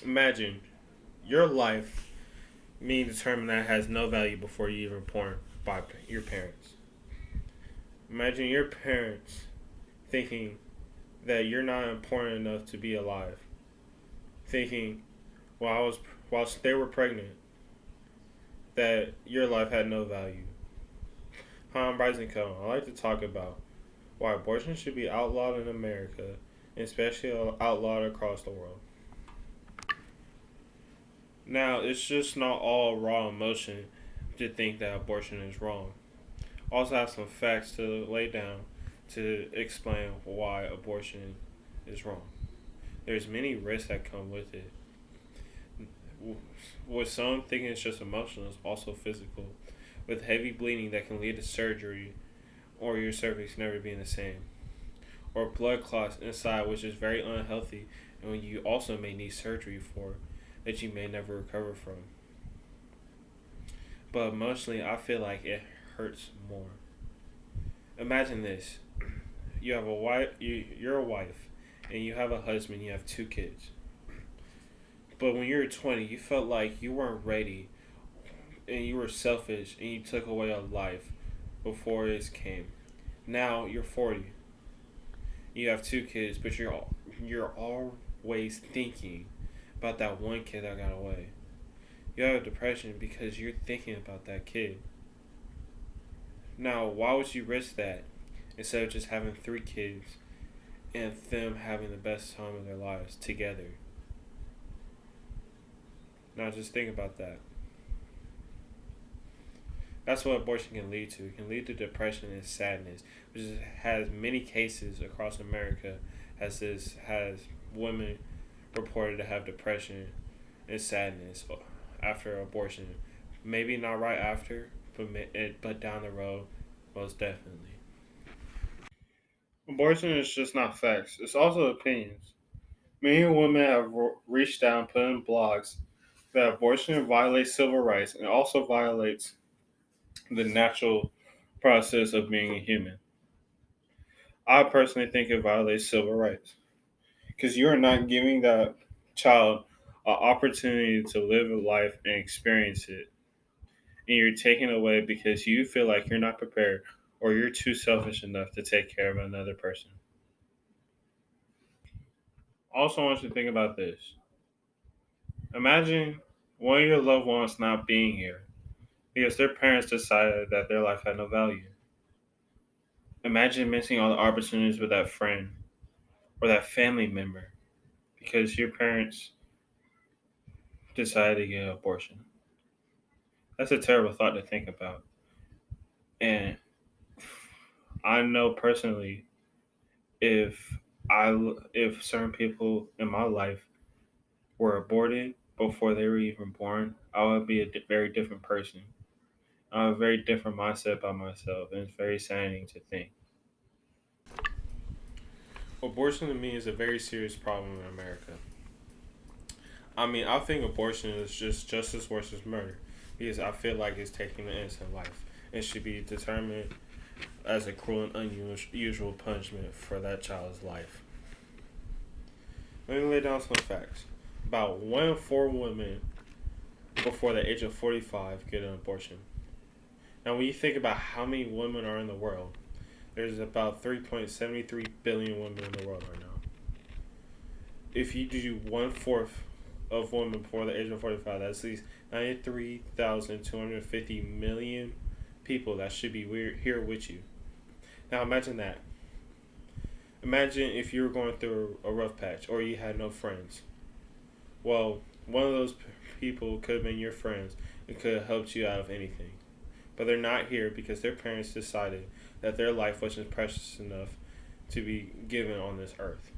Imagine your life being determined that has no value before you even born by your parents. Imagine your parents thinking that you're not important enough to be alive. Thinking while whilst they were pregnant that your life had no value. Hi, I'm Bryson Coe. I like to talk about why abortion should be outlawed in America, and especially outlawed across the world. Now, it's just not all raw emotion to think that abortion is wrong. Also, have some facts to lay down to explain why abortion is wrong. There's many risks that come with it. With some thinking it's just emotional, it's also physical, with heavy bleeding that can lead to surgery or your cervix never being the same, or blood clots inside, which is very unhealthy, and when you also may need surgery for that you may never recover from. But emotionally, I feel like it hurts more. Imagine this: you have a wife, you're a wife, and you have a husband. You have two kids. But when you were 20, you felt like you weren't ready, and you were selfish, and you took away a life before it came. Now you're 40. You have two kids, but you're always thinking about that one kid that got away. You have depression because you're thinking about that kid. Now, why would you risk that instead of just having three kids and them having the best time of their lives together? Now, just think about that. That's what abortion can lead to. It can lead to depression and sadness, which has many cases across America. Has women reported to have depression and sadness after abortion. Maybe not right after, but down the road, most definitely. Abortion is just not facts. It's also opinions. Many women have reached out and put in blogs that abortion violates civil rights and also violates the natural process of being a human. I personally think it violates civil rights because you are not giving that child an opportunity to live a life and experience it. And you're taking away because you feel like you're not prepared or you're too selfish enough to take care of another person. Also, I want you to think about this. Imagine one of your loved ones not being here because their parents decided that their life had no value. Imagine missing all the opportunities with that friend or that family member because your parents decided to get an abortion. That's a terrible thought to think about. And I know personally, if if certain people in my life were aborted before they were even born, I would be a very different person. I have a very different mindset about myself, and it's very saddening to think. Abortion to me is a very serious problem in America. I mean, I think abortion is just as worse as murder because I feel like it's taking an innocent life. It should be determined as a cruel and unusual punishment for that child's life. Let me lay down some facts. About 1 in 4 women before the age of 45 get an abortion. Now, when you think about how many women are in the world, there's about 3.73 billion women in the world right now. If you do 1/4 of women before the age of 45, that's at least 93,250 million people that should be here with you. Now, imagine that. Imagine if you were going through a rough patch or you had no friends. Well, one of those people could have been your friends and could have helped you out of anything. But they're not here because their parents decided that their life wasn't precious enough to be given on this earth.